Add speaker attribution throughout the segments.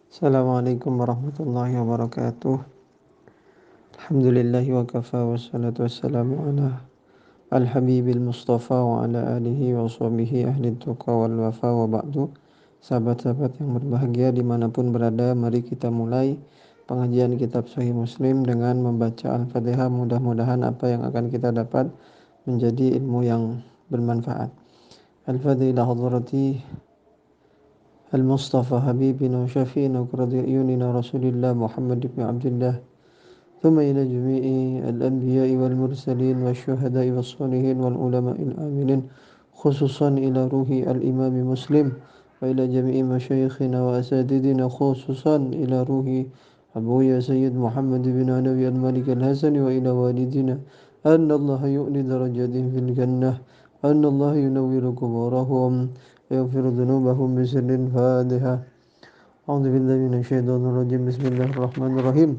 Speaker 1: Assalamualaikum warahmatullahi wabarakatuh. Alhamdulillahi wa kafa wassalatu wassalamu ala al-habibil mustafa wa ala alihi wa sahbihi ahli tuqa wal wafa wa ba'du. Sahabat-sahabat yang berbahagia dimanapun berada, mari kita mulai pengajian kitab Sahih Muslim dengan membaca Al-Fatihah. Mudah-mudahan apa yang akan kita dapat menjadi ilmu yang bermanfaat. Al-Fatihah hadrati Al-Mustafa Habibina Syafi'ina Qurrati A'yunina Rasulillah Muhammad ibn Abdullah ثم إلى جميع الأنبياء والمرسلين والشهداء والصالحين والعلماء العاملين خصوصا إلى روح الإمام مسلم وإلى جميع مشايخنا وأساتذتنا خصوصا إلى روح أبويا سيد محمد بن علوي الملك الحسن وإلى والدنا أن الله يؤني درجاتهم في الجنة أن الله ينور قبورهم ويغفر ذنوبهم بسر الفاتحة. أعوذ بالله من الشيطان الرجيم. بسم الله الرحمن الرحيم.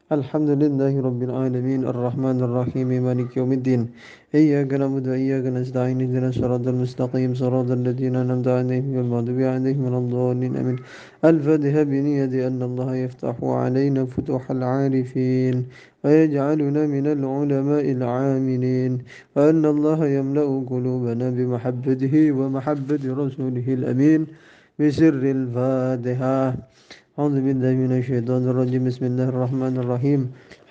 Speaker 1: Alhamdulillahi Rabbil Alamin Ar-Rahmanir Rahim Maliki Yawmiddin Iyyaka na'budu wa iyyaka nasta'in Ihdinas siratal mustaqim siratal ladzina an'amta 'alaihim ghairil maghdubi 'alaihim waladdallin amin. Al-Fatiha bi niyyati anna Allah yaftahu 'alaina futuhal 'arifin wa yaj'aluna minal 'ulama'il 'amilin wa anna Allah yamla'u qulubana bi mahabbatihi wa mahabbati rasulihil amin bi sirril Fatiha. أعوذ بالله من الشيطان الرجيم. بسم الله الرحمن الرحيم.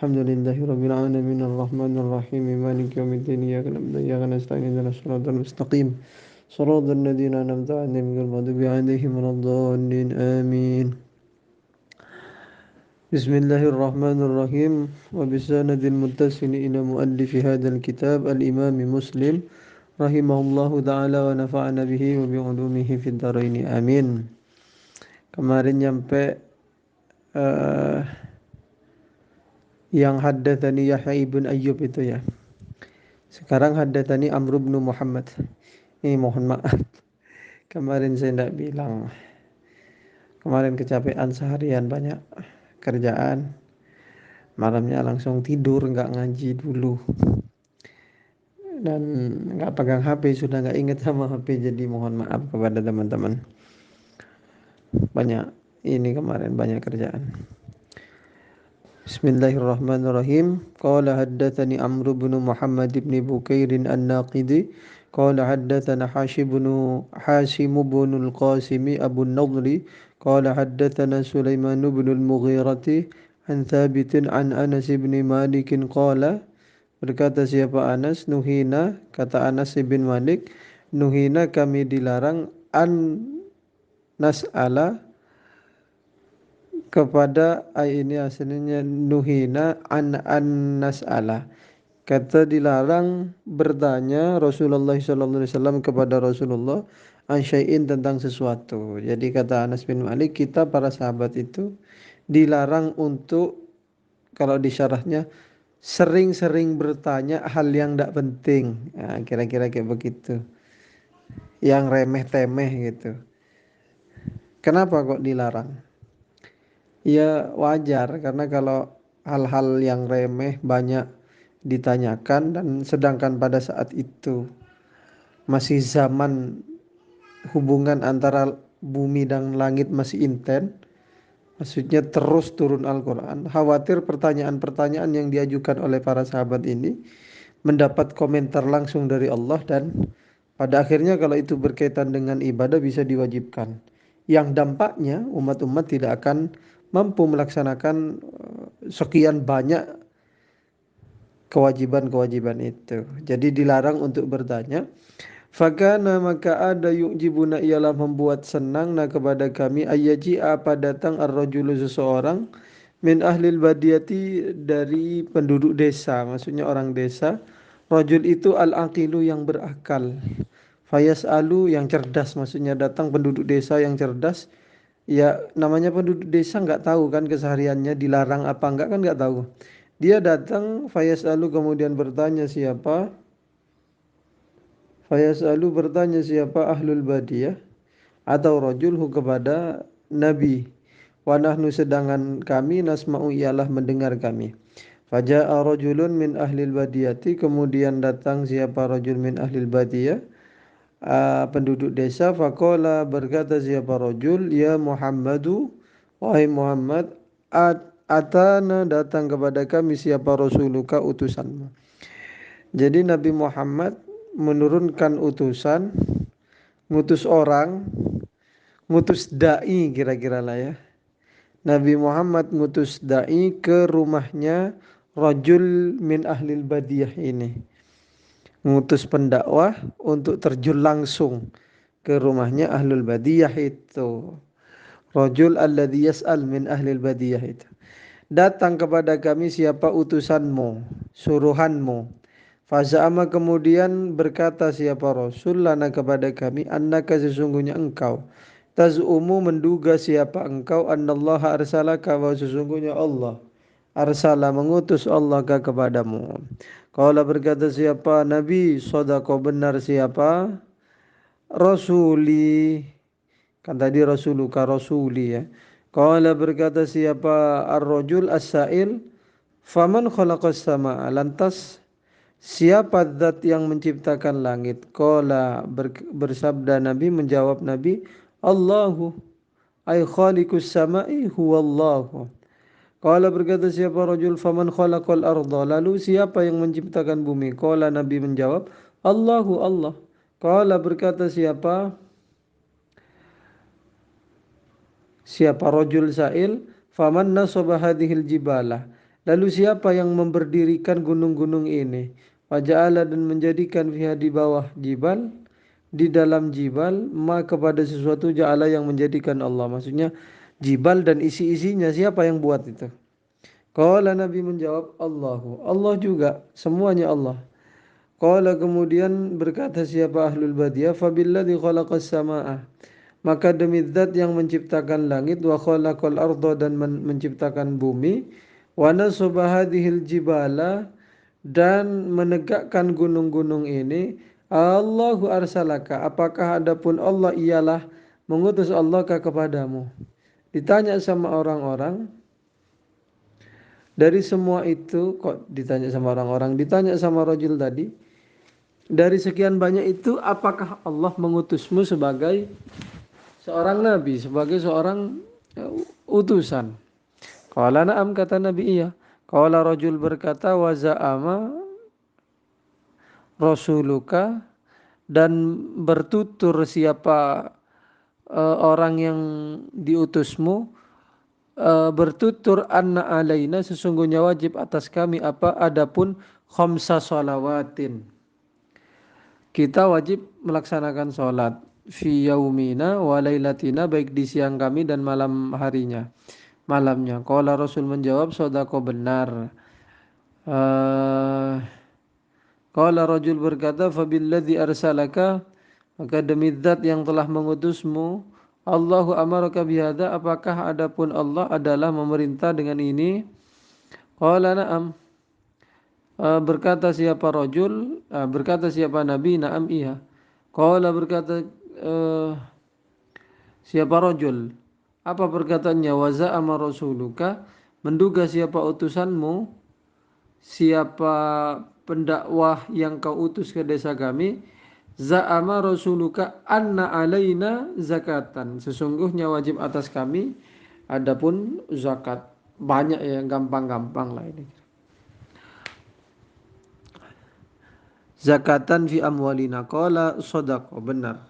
Speaker 1: الحمد لله رب العالمين الرحمن الرحيم مالك يوم الدين إياك نعبد وإياك نستعين اهدنا الصراط المستقيم صراط الذين أنعمت عليهم غير المغضوب عليهم ولا الضالين آمين. بسم الله الرحمن الرحيم. وبسند المتصل إلى مؤلف هذا الكتاب الإمام مسلم رحمه الله تعالى ونفعنا به وبعلومه في الدارين آمين. Kemarin nyampe yang haddatsani Yahya ibn Ayyub itu ya. Sekarang haddatsani Amr bin Muhammad. Ini mohon maaf. Kemarin saya tidak bilang. Kemarin kecapean seharian, banyak kerjaan. Malamnya langsung tidur, nggak ngaji dulu. Dan nggak pegang HP, sudah nggak ingat sama HP. Jadi mohon maaf kepada teman-teman. Banyak ini kemarin, banyak kerjaan. Bismillahirrahmanirrahim. Qala haddatsani Amr bin Muhammad bin Bukair an-Naqidi qala haddatsana Hashim bin al-Qasim Abu an-Nadri qala haddatsana Sulaiman bin al-Mughirah an Thabit an Anas bin Malik qala, berkata siapa Anas, nuhina, kata Anas bin Malik, nuhina, kami dilarang, an nas'ala, kepada ini aslinya nuhina an nas'ala, kata dilarang bertanya Rasulullah sallallahu alaihi wasallam kepada Rasulullah an syai'in, tentang sesuatu. Jadi kata Anas bin Malik, kita para sahabat itu dilarang untuk, kalau disyarahnya, sering-sering bertanya hal yang tidak penting. Nah, kira-kira kayak begitu, yang remeh-temeh gitu. Kenapa kok dilarang? Ya wajar, karena kalau hal-hal yang remeh banyak ditanyakan, dan sedangkan pada saat itu masih zaman hubungan antara bumi dan langit masih intens, maksudnya terus turun Al-Quran, khawatir pertanyaan-pertanyaan yang diajukan oleh para sahabat ini mendapat komentar langsung dari Allah, dan pada akhirnya kalau itu berkaitan dengan ibadah bisa diwajibkan, yang dampaknya umat-umat tidak akan mampu melaksanakan sekian banyak kewajiban-kewajiban itu. Jadi dilarang untuk bertanya. Fakana, maka ada yu'jibuna, ialah membuat senang, na kepada kami, ayyaji, apa datang, ar-rajulu, seseorang, min ahlil badiyati, dari penduduk desa, maksudnya orang desa. Rajul itu al-aqilu, yang berakal. Fayas'alu, yang cerdas, maksudnya datang penduduk desa yang cerdas. Ya namanya penduduk desa nggak tahu kan kesehariannya, dilarang apa enggak kan nggak tahu. Dia datang, fayas'alu, kemudian bertanya siapa? Fayas'alu, bertanya siapa, ahlul badiyah atau rajulhu, kepada Nabi. Wa nahnu, sedangkan kami, nasma'u, ialah mendengar kami. Faja'a rajulun min ahlil badiyati, kemudian datang siapa, rajul min ahlil badiyah, penduduk desa. Faqala, berkata siapa rajul, ya Muhammadu, Wahai Muhammad, atana datang kepada kami siapa rasuluka utusanmu. Jadi Nabi Muhammad menurunkan utusan, ngutus orang, ngutus dai kira-kira lah ya. Nabi Muhammad ngutus dai ke rumahnya rajul min ahlil badiyah ini. Ngutus pendakwah untuk terjun langsung ke rumahnya ahlul badiyah itu. Rajul alladhi yas'al min ahlil badiyah itu. Datang kepada kami siapa utusanmu, suruhanmu. Faza'ama kemudian berkata siapa Rasul lana kepada kami, annaka sesungguhnya engkau. Taz'umu menduga siapa engkau, annallaha arsalaka bahwa sesungguhnya Allah. Arsala mengutus Allah kepadamu. Qala berkata siapa Nabi, sodako benar siapa? Rasuli. Kan tadi rasuluka rasuli ya. Qala berkata siapa ar-rajul as-sa'il, faman khalaqas sama'a, lantas siapa zat yang menciptakan langit? Qala bersabda Nabi, menjawab Nabi, Allahu ay khaliqus sama'i huwallahu. Qala berkata siapa rajul, faman khalaqal arda, lalu siapa yang menciptakan bumi? Qala Nabi menjawab, Allahu Allah. Qala berkata siapa rajul sa'il, faman nasaba hadhil jibala, lalu siapa yang memberdirikan gunung-gunung ini? Waja'ala dan menjadikan fiha di bawah jibal, di dalam jibal, ma kepada sesuatu ja'ala yang menjadikan Allah. Maksudnya jibal dan isi-isinya siapa yang buat itu? Qala Nabi menjawab, Allahu. Allah juga, semuanya Allah. Qala kemudian berkata siapa ahlul badiyah, fabilladzi khalaqas samaa'a, maka demi zat yang menciptakan langit, wa khalaqal arda dan menciptakan bumi, wa nasaba hadhil jibala dan menegakkan gunung-gunung ini, Allahu arsalaka, apakah adapun Allah ialah mengutus Allah kepadamu. Ditanya sama orang-orang, dari semua itu, kok ditanya sama orang-orang, ditanya sama rajul tadi, dari sekian banyak itu apakah Allah mengutusmu sebagai seorang nabi, sebagai seorang utusan? Qala na'am, kata Nabi, iya. Qala rajul berkata, wa za'ama rasuluka, dan bertutur siapa orang yang diutusmu, bertutur anna alaina sesungguhnya wajib atas kami apa, adapun khamsa sholawatin, kita wajib melaksanakan sholat fi yaumina wa lailatina, baik di siang kami dan malam harinya, malamnya. Qala Rasul menjawab, sodako benar. Qala rajul berkata, fabilladzi arsalaka, maka demi zat yang telah mengutusmu, Allahu amaraka bihada, apakah adapun Allah adalah memerintah dengan ini? Qala na'am. Berkata siapa rajul, berkata siapa Nabi, na'am iya. Qala berkata siapa rajul, apa perkataannya? Wa za'ama rasuluka, menduga siapa utusanmu, siapa pendakwah yang kau utus ke desa kami, za'ama rasuluka anna alaina zakatan, sesungguhnya wajib atas kami adapun zakat. Banyak ya, gampang-gampang lah ini. Zakatan fi amwalina. Qala sodako, benar.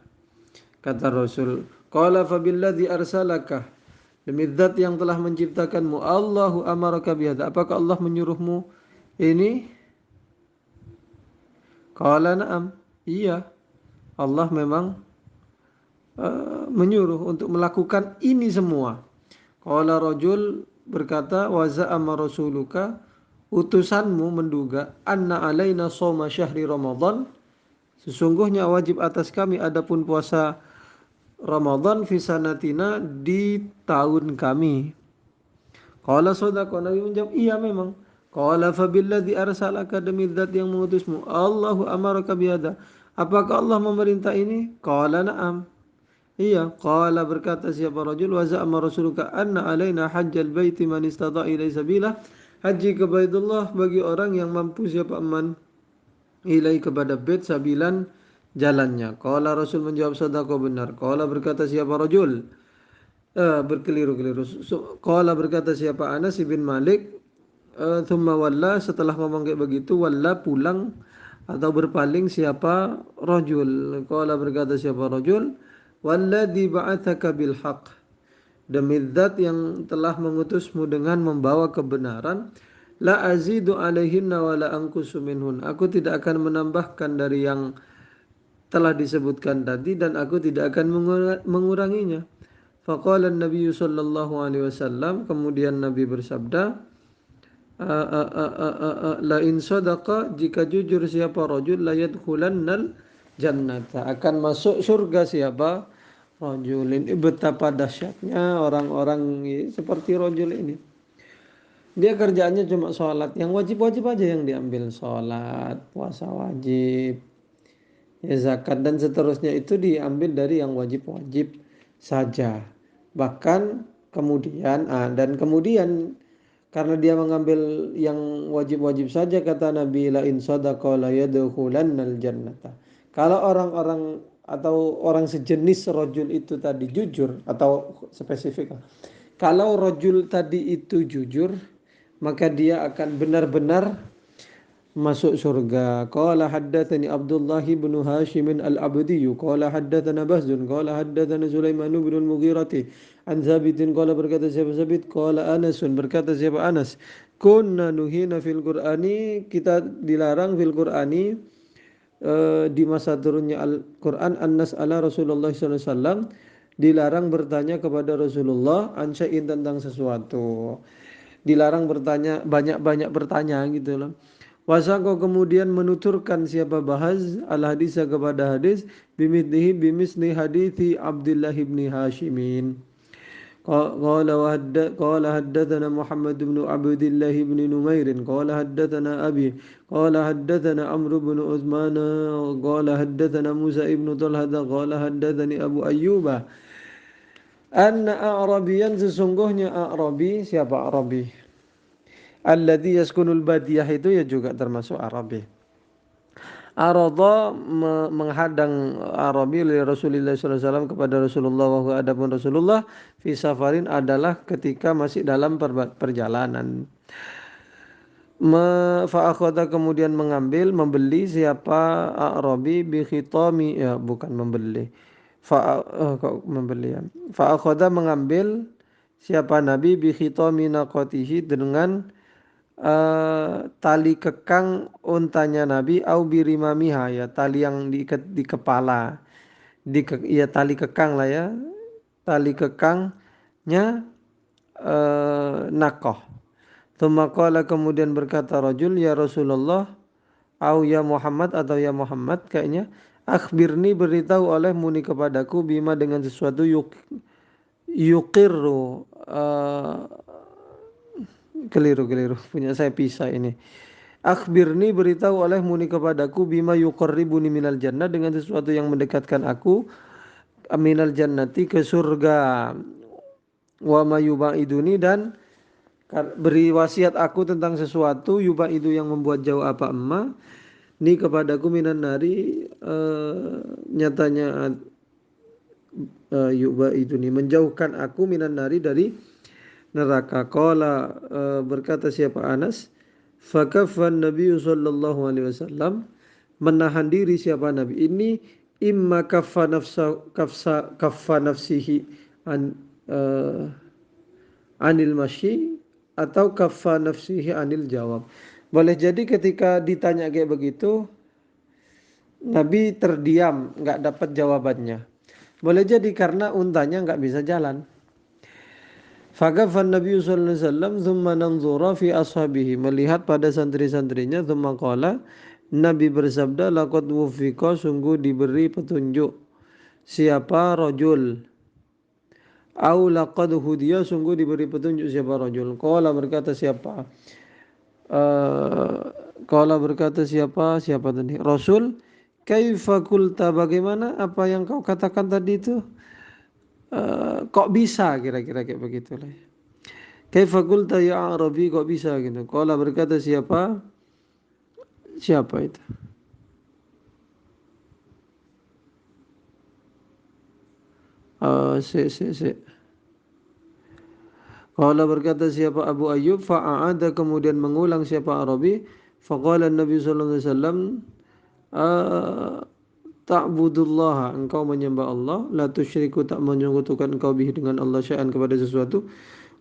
Speaker 1: Kata Rasul, qala fabilladzi arsalaka, demi zat yang telah menciptakanmu, Allahu amaraka bihadza, apakah Allah menyuruhmu ini? Qala na'am, iya, Allah memang menyuruh untuk melakukan ini semua. Qala rajul berkata, wa za'ama rasuluka, utusanmu menduga, anna alaina shoma syahri Ramadan, sesungguhnya wajib atas kami adapun puasa Ramadan fi sanatina, di tahun kami. Qala sodako, Nabi menjawab, iya memang. Qala fabilladzi arsalaka, demi zat yang mengutusmu, Allahu amaraka bihada, apakah Allah memerintah ini? Qala na'am, iya. Qala berkata siapa rajul, wa za'ama rasuluka anna alaina hajjal baiti man istata' ilai sabila, haji ke Baitullah bagi orang yang mampu siapa man ilai kepada bait sabilan, jalannya. Qala Rasul menjawab, sadaqah, benar. Qala berkata siapa rajul, berkeliru-keliru. Qala berkata siapa Anas bin Malik, thumma walla, setelah ngomong kayak begitu, walla pulang atau berpaling siapa rajul. Qala berkata siapa rajul, walladzi ba'atsaka bil haqq, demi zat yang telah mengutusmu dengan membawa kebenaran, la azidu alaihinna wa la anqusu minhun, aku tidak akan menambahkan dari yang telah disebutkan tadi dan aku tidak akan menguranginya. Faqala Nabi sallallahu alaihi wasallam, kemudian Nabi bersabda, la in sadaqa, jika jujur siapa rajul, la yadkhulannal jannata, akan masuk surga siapa rajul. Ini betapa dahsyatnya orang-orang seperti rajul ini. Dia kerjaannya cuma sholat, yang wajib-wajib aja yang diambil, sholat, puasa wajib, ya zakat dan seterusnya itu diambil dari yang wajib-wajib saja. Bahkan kemudian dan kemudian karena dia mengambil yang wajib-wajib saja, kata Nabi, la in sadaqa la yadkhulannal jannata. Kalau orang-orang atau orang sejenis rajul itu tadi jujur, atau spesifik, kalau rajul tadi itu jujur, maka dia akan benar-benar masuk surga. Qala haddatsani Abdullah bin Hashim al-Abdi, qala haddatsana Bahzun, qala haddatsana Sulaiman bin al-Mughirah an Thabitin, qala berkata siapa Thabit, qala Anas berkata siapa Anas, kunna nuhina fil Qur'ani, kita dilarang fil Qur'ani, di masa turunnya Al-Quran, An-Nas ala Rasulullah SAW, dilarang bertanya kepada Rasulullah ansya'in, tentang sesuatu, dilarang bertanya, banyak-banyak bertanya gitu loh. Wasako, kemudian menuturkan siapa Bahaz al hadisah kepada hadis, bimisni hadithi Abdullah ibn Hashimin. Qala haddatsana Muhammad bin Abdullah bin Numair qala haddatsana Abi qala haddatsana Amr bin Uthman qala haddatsana Musa ibn Talhah qala haddatsani Abu Ayyubah anna A'rabiyan, sesungguhnya A'rabi, siapa A'rabi? Alladzi yaskunul badiyah, itu ya juga termasuk Arabi. Arada, menghadang Arabi li Rasulullah SAW, kepada Rasulullah, wa adapun Rasulullah fi safarin, adalah ketika masih dalam perjalanan. Fa'akhadha, kemudian membeli siapa Arabi, bi khitami, ya bukan membeli. Kok membeli ya. Fa'akhadha, mengambil siapa Nabi, bi khitami naqatihi, dengan tali kekang untanya Nabi, au birimamiha, ya tali yang diikat di kepala, ya tali kekang lah ya, tali kekangnya nakoh. Tsumma qala, kemudian berkata rajul, ya Rasulullah, au ya Muhammad, atau ya Muhammad kayaknya, akhbirni, beritahu olehmu ni kepadaku, bima, dengan sesuatu, yuqirru, keliru punya saya pisah ini. Akhbirni, beritahu olehmu ni kepadaku, bima yuqarribuni minal jannah, dengan sesuatu yang mendekatkan aku minal jannati, ke surga, wa ma yubaiduni, dan beri wasiat aku tentang sesuatu, yubaidu, yang membuat jauh apa emma, ni kepadaku, minan nari, nyatanya yubaiduni, menjauhkan aku, minan nari, dari neraka. Qala, berkata siapa Anas, fakafan Nabi sallallahu alaihi wasallam, menahan diri siapa Nabi ini, imma kaffa nafsihi an anil masyi, atau kaffa nafsihi anil jawab. Boleh jadi ketika ditanya kayak begitu, Nabi terdiam, nggak dapat jawabannya. Boleh jadi karena untanya nggak bisa jalan. Faqafan Nabi sallallahu alaihi wasallam thumma nanzura fi ashabihi, melihat pada santri-santrinya, thumma qala, Nabi bersabda, laqad wufiqa, sungguh diberi petunjuk siapa rajul, au laqad hudiya, sungguh diberi petunjuk siapa rajul. Qala, berkata siapa siapa tadi Rasul, kaifa qulta, bagaimana apa yang kau katakan tadi itu, kok bisa, kira-kira kayak begitulah. Kaifa qulta ya Arabi, kok bisa gitu. Qala, berkata siapa itu, si Qala berkata siapa Abu Ayyub, fa'aada kemudian mengulang siapa Arabi, faqala Nabi sallallahu alaihi wasallam, "Ah, ta'budullaha engkau menyembah Allah, la tusyriku tak menyekutukan engkau bihi dengan Allah syai'an kepada sesuatu,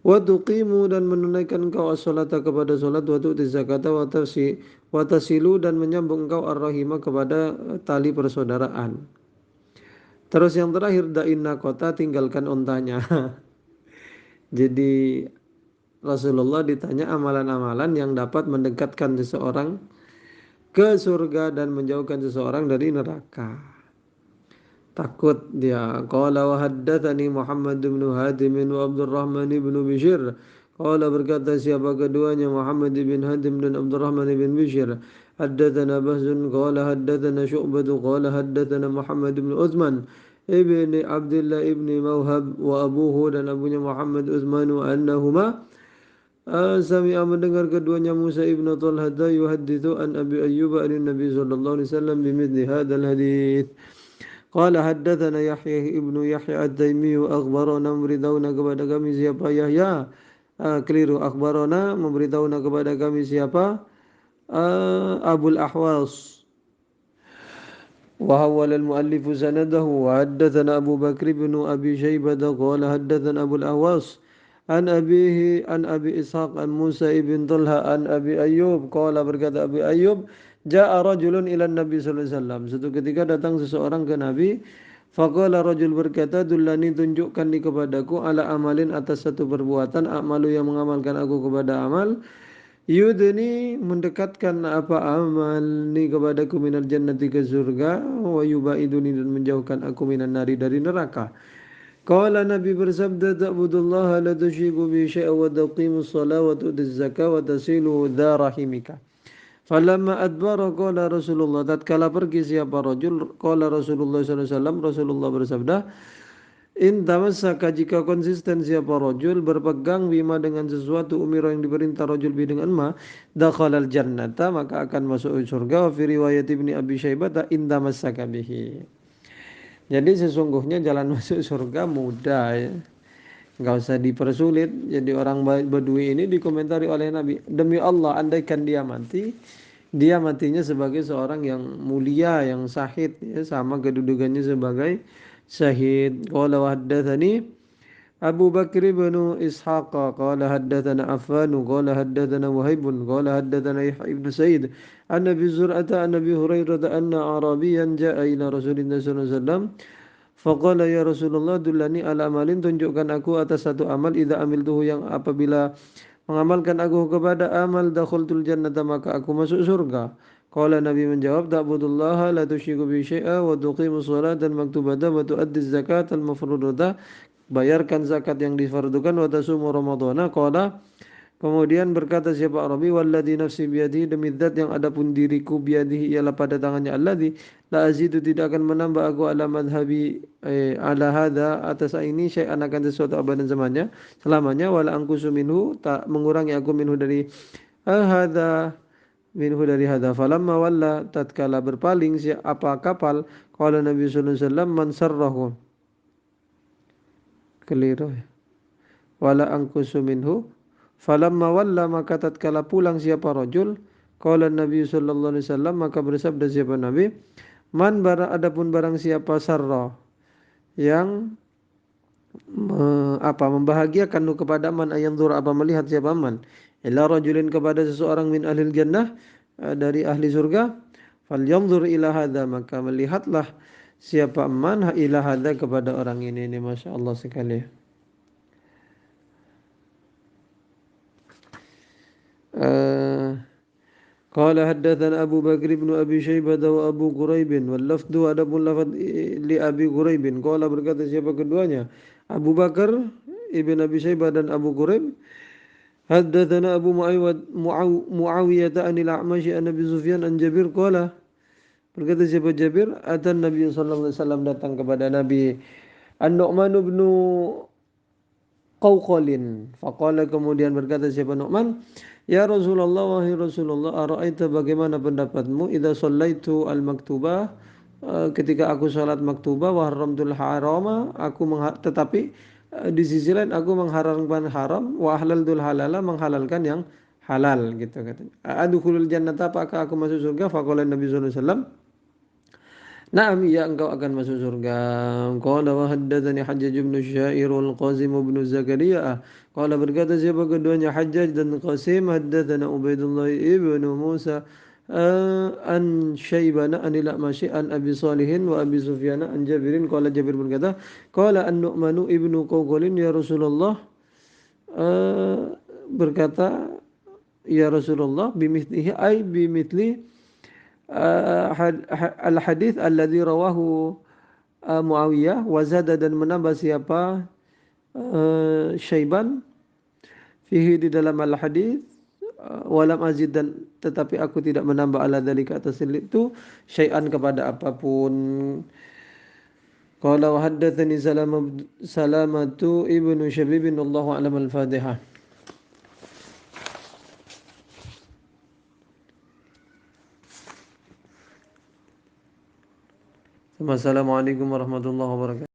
Speaker 1: wa tuqimu dan menunaikan engkau as-salata kepada salat, wa tu'ti zakata wa tasilu dan menyambung engkau ar-rahima kepada tali persaudaraan." Terus yang terakhir da'inna kota tinggalkan ontanya. Jadi Rasulullah ditanya amalan-amalan yang dapat mendekatkan seseorang ke surga dan menjauhkan seseorang dari neraka. Takut dia. Qala wa haddatsani Muhammad bin Hadim wa Abdurrahman bin Bishr. Qala berkata siapa keduanya Muhammad bin Hadim dan Abdurrahman bin Bishr. Haddatsana Bahzun qala haddatsana Syu'bah qala haddatsana Muhammad bin Utsman ibni Abdullah ibni Mawhab wa abuhu dan abunya Muhammad Utsman wa annahuma sami'a mendengar keduanya Musa ibn Talha yuhaddithu an Abi Ayyub an Nabi sallallahu alaihi wasallam bimithli hadzal hadits. Qala haddatsana Yahya ibnu Yahya At-Taimi akhbarana memberitahuna kepada kami siapa Yahya. Keliru, akhbarana memberitahuna kepada kami siapa Abul Ahwas. وحول المؤلف سنده وحدثنا أبو بكر بن أبي شيبة قال حدثنا أبو الأهواص عن أبيه عن أبي إسحاق عن موسى بن طلحة عن أبي أيوب قال berkata Abi Ayyub Ja'a rajulun ila Nabi sallallahu alaihi wasallam. Suatu ketika datang seseorang ke Nabi, faqala rajul berkata, "Dullani tunjukkan ni kepadaku ala amalin atas satu perbuatan, amalu yang mengamalkan aku kepada amal, yudni mendekatkan apa amal ni kepadaku minal jannati ke surga, wa yubaiduni dan menjauhkan aku minan nari dari neraka." Qala Nabi bersabda, "Ta'budullaha la tusyriku bi syai'an wa tuqimus shalah wa tu'tiz zakah wa tasilu dha rahimika." Falamma adbara qala Rasulullah tatkala pergi siapa rajul qala Rasulullah sallallahu alaihi wasallam Rasulullah bersabda in tamassaka jika konsisten siapa rajul berpegang bima dengan sesuatu umira yang diperintah rajul bi dengan ma dakhalal jannata maka akan masuk surga wa fi riwayat Ibni Abi Syaibah in tamassaka bihi. Jadi sesungguhnya jalan masuk surga mudah ya. Enggak usah dipersulit. Jadi orang Badui ini dikomentari oleh Nabi, demi Allah andaikan dia mati, dia matinya sebagai seorang yang mulia, yang syahid ya, sama kedudukannya sebagai syahid. Qala wa haddatsani Abu Bakr bin Ishaq qala haddatsana Affan qala haddatsana Wahib qala haddatsana Yahya ibn Sa'id an Abi Zur'ata an Abi Hurairah anna Arabiyan jaa ila Rasulillah sallallahu alaihi wasallam faqala ya Rasulullah dullani ala amalin tunjukkan aku atas satu amal idza amiltuhu yang apabila mengamalkan aku kepada amal dakhaltul jannata maka aku masuk surga. Qala Nabi menjawab ta'budullaha la tusyriku bi syai'a wa tuqimus sholata maktubata wa tu'addiz zakata al-mafrudata bayarkan zakat yang difardukan wa tasumu ramadhana. Qala kemudian berkata siapa Arabi walladzi nafsi biyadihi demi zat yang adapun diriku biyadihi ialah pada tangannya alladzi la azidu tidak akan menambah aku ala madhabi ala hadza atas ini syai'an akan sesuatu abadan selamanya wala angkusu minhu tak mengurangi aku minhu dari hadza minhu dari hadza falamma walla tatkala berpaling siapa kapal qala Nabi sallallahu alaihi wasallam man sarrahu keliru wala angkusu minhu falamma walla maka tatkala pulang siapa rajul qala Nabi sallallahu alaihi wasallam maka bersabda siapa Nabi man bara adapun barang siapa sarra yang membahagiakan kepada man ayanzur apa melihat siapa man ila rajulin kepada seseorang min ahlil jannah dari ahli surga falyanzur ila hadza maka melihatlah siapa man ila hadza kepada orang ini masyaallah sekali. Qala haddatsana Abu Bakr bin Abi Syaibah wa Abu Quraib wal lafdhu adapun lafaz li Abi Quraib qala berkata siapa keduanya Abu Bakar ibn Abi Syaibah dan Abu Quraib haddatsana Abu Muawiyah anil A'mash an Abi Sufyan an Jabir qala berkata siapa Jabir atan Nabi sallallahu alaihi wasallam datang kepada Nabi An-Nu'man bin Qawqalin faqala kemudian berkata siapa Nu'man ya Rasulullah wahai Rasulullah ara'aita bagaimana pendapatmu idza shallaitu al-maktubah ketika aku salat maktubah wa haramtul harama aku tetapi Di sisi lain aku mengharamkan haram, wa ahlaltul halala, menghalalkan yang halal gitu katanya. Adkhulul jannata, apakah aku masuk surga? Faqala Nabi sallallahu alaihi wasallam, "Na'am, ya engkau akan masuk surga." Qala wa haddatsani Hajjaj bin Syair wal Qasim bin Zakaria. Qala berkata siapa keduanya, Hajjaj dan Qasim, haddatsana Ubaidullah ibn Musa an Syaibana anil A'mashi an Abi Salihin wa Abi Sufyan an Jabirin. Qala Jabir berkata, qala an-Nu'manu ibnu Qawqalin ya Rasulullah, eh, berkata ya Rasulullah, bimithlihi ay bimithli al-hadith alladhi rawahu Muawiyah wa zada, dan menambah siapa Syaiban fihi di dalam al-hadith, walam azid, dan tetapi aku tidak menambah ala dzalika atas itu syai'an kepada apapun. Qala wa haddatsani Salamatu ibnu Syabib, Allahu a'lam. Al-Fatihah. Assalamualaikum warahmatullahi wabarakatuh.